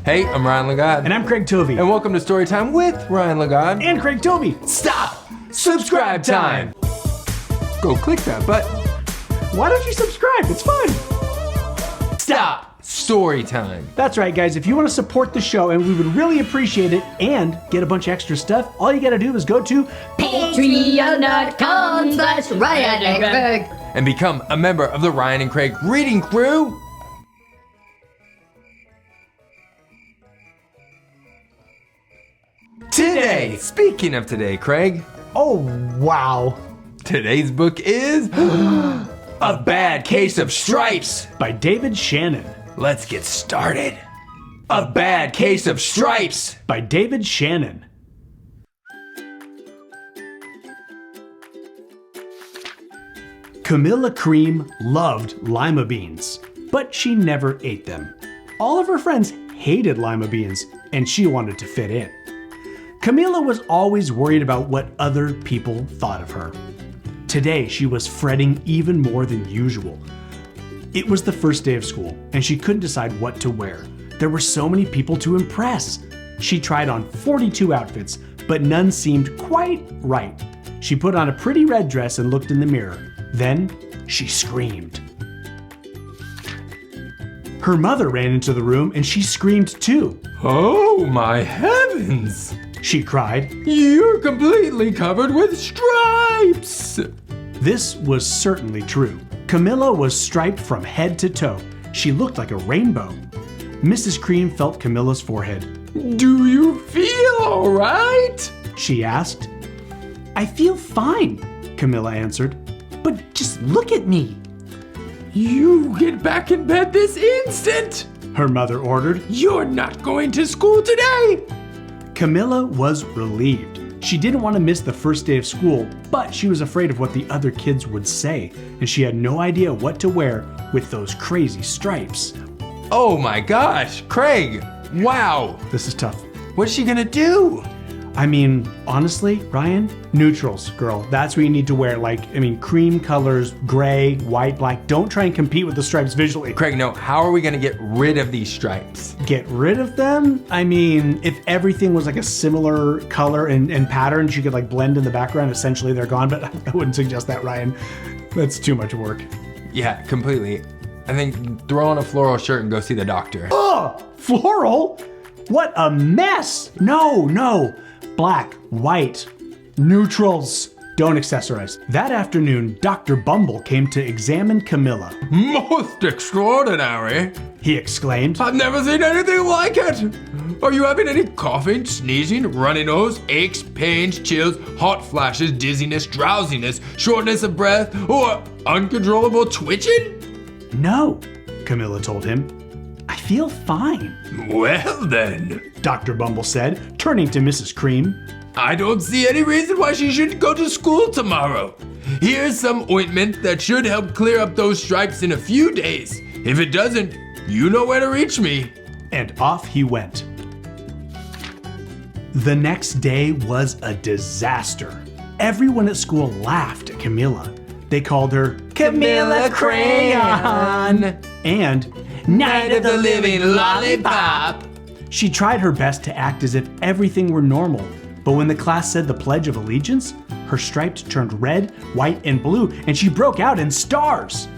Hey, I'm Ryan Lagod. And I'm Craig Tovey. And welcome to Storytime with Ryan Lagod. And Craig Tovey. Stop! Subscribe time! Go click that button. Why don't you subscribe? It's fun. Stop! Storytime. That's right, guys. If you want to support the show, and we would really appreciate it, and get a bunch of extra stuff, all you got to do is go to Patreon.com/Ryan and Craig. And become a member of the Ryan and Craig reading crew. Today, speaking of today, Craig. Oh, wow. Today's book is A Bad Case of Stripes by David Shannon. Let's get started. A Bad Case of Stripes by David Shannon. Camilla Cream loved lima beans, but she never ate them. All of her friends hated lima beans, and she wanted to fit in. Camilla was always worried about what other people thought of her. Today, she was fretting even more than usual. It was the first day of school, and she couldn't decide what to wear. There were so many people to impress. She tried on 42 outfits, but none seemed quite right. She put on a pretty red dress and looked in the mirror. Then, she screamed. Her mother ran into the room, and she screamed too. Oh my heavens! She cried. You're completely covered with stripes! This was certainly true. Camilla was striped from head to toe. She looked like a rainbow. Mrs. Cream felt Camilla's forehead. Do you feel all right? She asked. I feel fine, Camilla answered. But just look at me. You get back in bed this instant! Her mother ordered. You're not going to school today! Camilla was relieved. She didn't want to miss the first day of school, but she was afraid of what the other kids would say, and she had no idea what to wear with those crazy stripes. Oh my gosh, Craig! Wow! This is tough. What's she gonna do? I mean, honestly, Ryan, neutrals, girl. That's what you need to wear. Cream colors, gray, white, black. Don't try and compete with the stripes visually. Craig, no, how are we gonna get rid of these stripes? Get rid of them? I mean, if everything was like a similar color and pattern, you could blend in the background, essentially they're gone, but I wouldn't suggest that, Ryan. That's too much work. Yeah, completely. I think throw on a floral shirt and go see the doctor. Ugh! Floral? What a mess! No. Black, white, neutrals. Don't accessorize. That afternoon, Dr. Bumble came to examine Camilla. Most extraordinary! He exclaimed. I've never seen anything like it! Are you having any coughing, sneezing, runny nose, aches, pains, chills, hot flashes, dizziness, drowsiness, shortness of breath, or uncontrollable twitching? No, Camilla told him. I feel fine. Well then, Dr. Bumble said, turning to Mrs. Cream. I don't see any reason why she shouldn't go to school tomorrow. Here's some ointment that should help clear up those stripes in a few days. If it doesn't, you know where to reach me. And off he went. The next day was a disaster. Everyone at school laughed at Camilla. They called her Camilla Crayon and Night of the Living Lollipop. She tried her best to act as if everything were normal, but when the class said the Pledge of Allegiance, her stripes turned red, white, and blue, and she broke out in stars.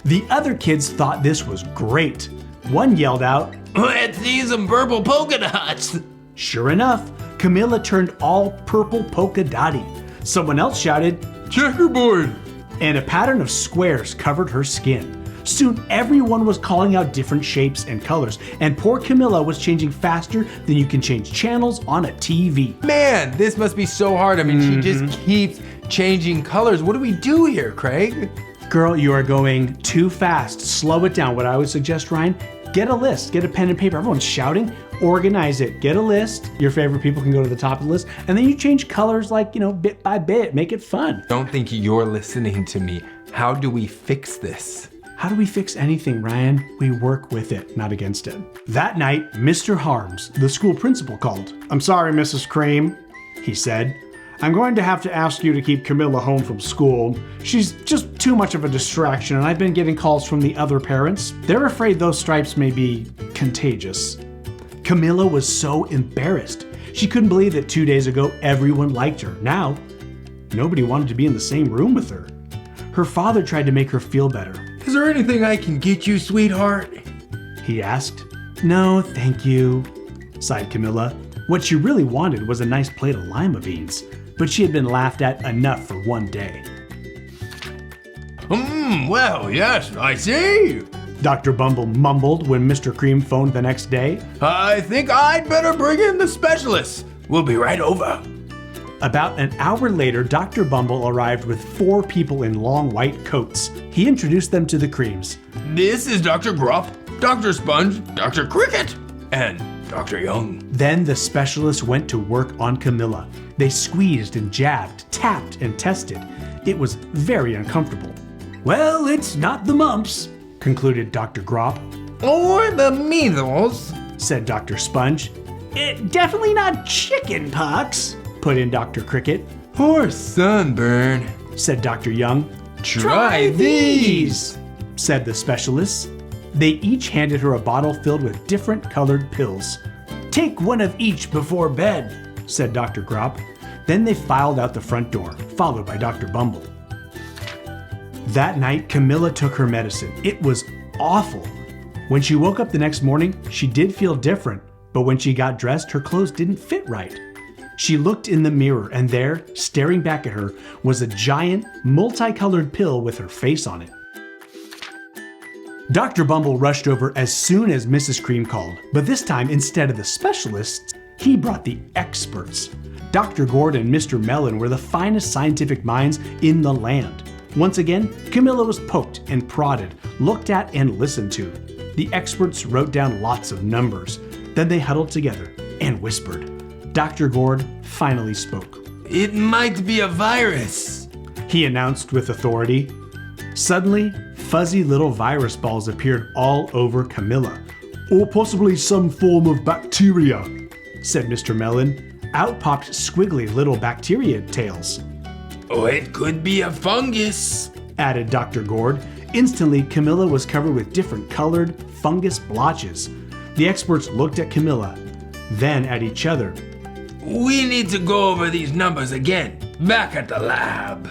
The other kids thought this was great. One yelled out, Let's see some purple polka dots. Sure enough, Camilla turned all purple polka dotty. Someone else shouted, Checkerboard. And a pattern of squares covered her skin. Soon everyone was calling out different shapes and colors, and poor Camilla was changing faster than you can change channels on a TV. Man, this must be so hard. I mean, she just keeps changing colors. What do we do here, Craig? Girl, you are going too fast. Slow it down. What I would suggest, Ryan, get a list, get a pen and paper. Everyone's shouting, organize it. Get a list. Your favorite people can go to the top of the list, and then you change colors bit by bit. Make it fun. Don't think you're listening to me. How do we fix this? How do we fix anything, Ryan? We work with it, not against it. That night, Mr. Harms, the school principal, called. I'm sorry, Mrs. Cream, he said. I'm going to have to ask you to keep Camilla home from school. She's just too much of a distraction, and I've been getting calls from the other parents. They're afraid those stripes may be contagious. Camilla was so embarrassed. She couldn't believe that 2 days ago everyone liked her. Now, nobody wanted to be in the same room with her. Her father tried to make her feel better. Is there anything I can get you, sweetheart? He asked. No, thank you, sighed Camilla. What she really wanted was a nice plate of lima beans, but she had been laughed at enough for one day. Well, yes, I see. Dr. Bumble mumbled when Mr. Cream phoned the next day. I think I'd better bring in the specialist. We'll be right over. About an hour later, Dr. Bumble arrived with 4 people in long white coats. He introduced them to the Creams. This is Dr. Grop, Dr. Sponge, Dr. Cricket, and Dr. Young. Then the specialists went to work on Camilla. They squeezed and jabbed, tapped and tested. It was very uncomfortable. Well, it's not the mumps, concluded Dr. Grop. Or the measles, said Dr. Sponge. Definitely not chicken pox, put in Dr. Cricket. or sunburn, said Dr. Young. Try these, said the specialists. They each handed her a bottle filled with different colored pills. Take one of each before bed, said Dr. Grop. Then they filed out the front door, followed by Dr. Bumble. That night, Camilla took her medicine. It was awful. When she woke up the next morning, she did feel different, but when she got dressed, her clothes didn't fit right. She looked in the mirror, and there, staring back at her, was a giant, multicolored pill with her face on it. Dr. Bumble rushed over as soon as Mrs. Cream called, but this time, instead of the specialists, he brought the experts. Dr. Gord and Mr. Mellon were the finest scientific minds in the land. Once again, Camilla was poked and prodded, looked at and listened to. The experts wrote down lots of numbers. Then they huddled together and whispered. Dr. Gord finally spoke. It might be a virus, he announced with authority. Suddenly, fuzzy little virus balls appeared all over Camilla. Or possibly some form of bacteria, said Mr. Mellon. Out popped squiggly little bacteria tails. Oh, it could be a fungus, added Dr. Gord. Instantly, Camilla was covered with different colored fungus blotches. The experts looked at Camilla, then at each other. We need to go over these numbers again, back at the lab,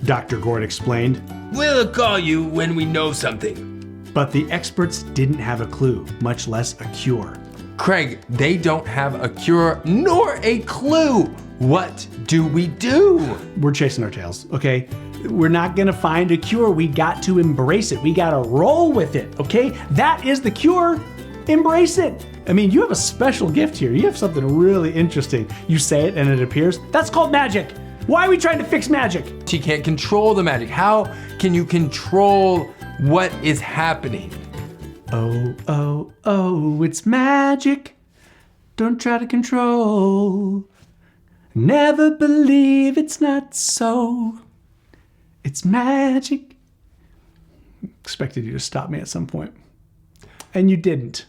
Dr. Gord explained. We'll call you when we know something. But the experts didn't have a clue, much less a cure. Craig, they don't have a cure nor a clue. What do we do? We're chasing our tails, okay? We're not gonna find a cure. We got to embrace it. We gotta roll with it, okay? That is the cure. Embrace it. I mean, you have a special gift here. You have something really interesting. You say it and it appears. That's called magic. Why are we trying to fix magic? She can't control the magic. How can you control what is happening? Oh, oh, oh, it's magic. Don't try to control. Never believe it's not so. It's magic. Expected you to stop me at some point. And you didn't.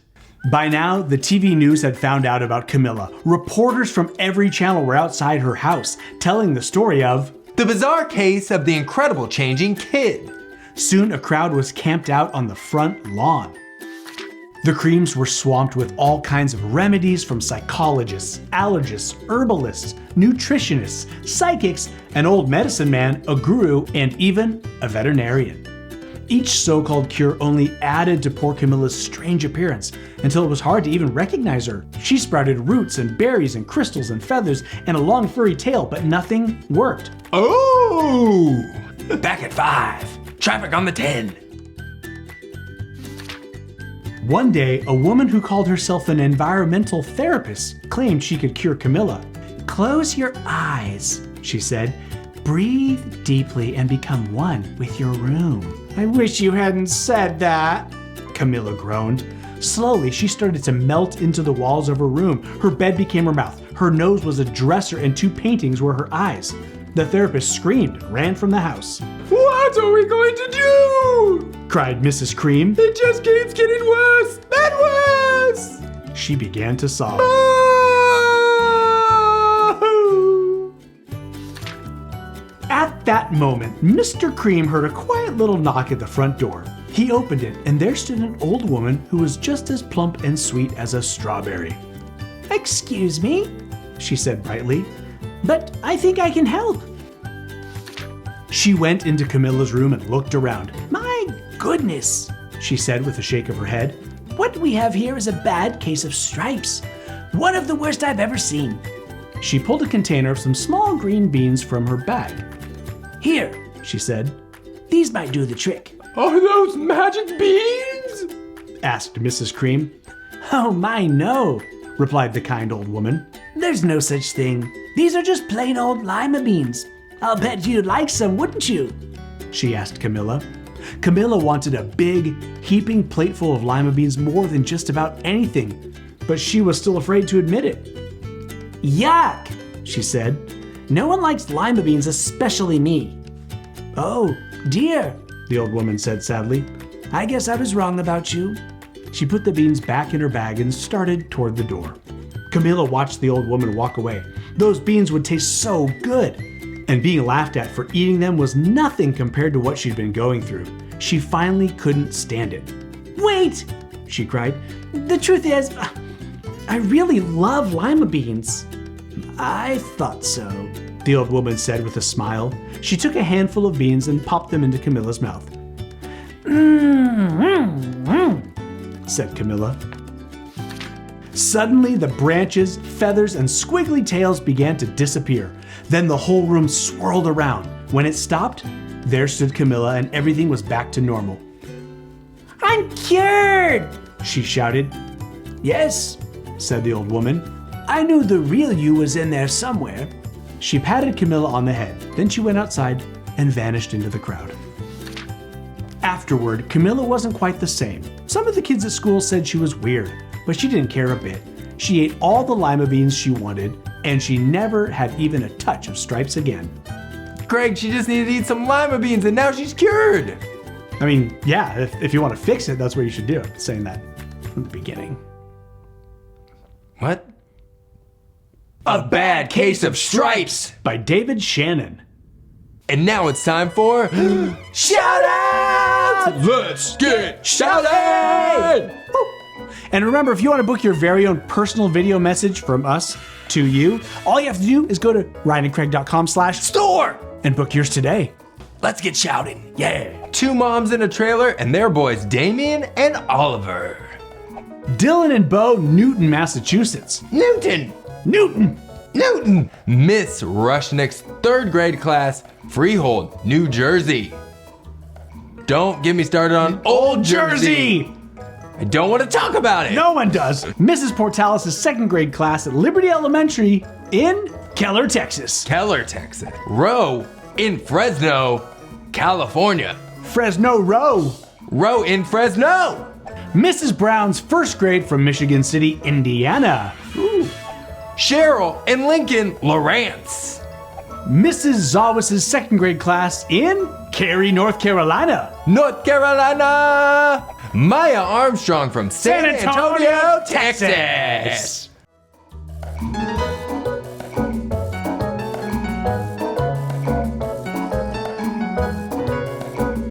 By now, the TV news had found out about Camilla. Reporters from every channel were outside her house, telling the story of the bizarre case of the incredible changing kid. Soon, a crowd was camped out on the front lawn. The Creams were swamped with all kinds of remedies from psychologists, allergists, herbalists, nutritionists, psychics, an old medicine man, a guru, and even a veterinarian. Each so-called cure only added to poor Camilla's strange appearance until it was hard to even recognize her. She sprouted roots and berries and crystals and feathers and a long furry tail, but nothing worked. Oh! Back at 5. Traffic on the 10. One day, a woman who called herself an environmental therapist claimed she could cure Camilla. Close your eyes, she said. Breathe deeply and become one with your room. I wish you hadn't said that, Camilla groaned. Slowly, she started to melt into the walls of her room. Her bed became her mouth. Her nose was a dresser and 2 paintings were her eyes. The therapist screamed and ran from the house. What are we going to do? Cried Mrs. Cream. It just keeps getting worse and worse. She began to sob. At that moment, Mr. Cream heard a quiet little knock at the front door. He opened it, and there stood an old woman who was just as plump and sweet as a strawberry. Excuse me, she said brightly, but I think I can help. She went into Camilla's room and looked around. My goodness, she said with a shake of her head. What we have here is a bad case of stripes. One of the worst I've ever seen. She pulled a container of some small green beans from her bag. Here, she said. These might do the trick. Are those magic beans? Asked Mrs. Cream. Oh my, no, replied the kind old woman. There's no such thing. These are just plain old lima beans. I'll bet you'd like some, wouldn't you? She asked Camilla. Camilla wanted a big, heaping plateful of lima beans more than just about anything, but she was still afraid to admit it. Yuck, she said. No one likes lima beans, especially me. Oh, dear, the old woman said sadly. I guess I was wrong about you. She put the beans back in her bag and started toward the door. Camilla watched the old woman walk away. Those beans would taste so good, and being laughed at for eating them was nothing compared to what she'd been going through. She finally couldn't stand it. Wait, she cried. The truth is, I really love lima beans. I thought so, the old woman said with a smile. She took a handful of beans and popped them into Camilla's mouth. Said Camilla. Suddenly, the branches, feathers, and squiggly tails began to disappear. Then the whole room swirled around. When it stopped, there stood Camilla and everything was back to normal. I'm cured, she shouted. Yes, said the old woman. I knew the real you was in there somewhere. She patted Camilla on the head. Then she went outside and vanished into the crowd. Afterward, Camilla wasn't quite the same. Some of the kids at school said she was weird, but she didn't care a bit. She ate all the lima beans she wanted, and she never had even a touch of stripes again. Craig, she just needed to eat some lima beans and now she's cured. I mean, yeah, if you want to fix it, that's where you should do it. Saying that from the beginning. What? A bad case of stripes By David Shannon. And now it's time for shout out! Let's get shouted! And remember, if you want to book your very own personal video message from us to you, all you have to do is go to ryanandcraig.com/store and book yours today. Let's get shouting. Yeah. 2 moms in a trailer and their boys Damien and Oliver. Dylan and Bo, Newton, Massachusetts. Newton! Miss Rushnick's 3rd grade class, Freehold, New Jersey. Don't get me started on Old Jersey. I don't want to talk about it. No one does. Mrs. Portalis' 2nd grade class at Liberty Elementary in Keller, Texas. Keller, Texas. Row in Fresno, California. Fresno Row. Row in Fresno. Mrs. Brown's 1st grade from Michigan City, Indiana. Ooh. Cheryl in Lincoln, Lawrence. Mrs. Zawis' 2nd grade class in Cary, North Carolina. North Carolina. Maya Armstrong from San Antonio, Texas.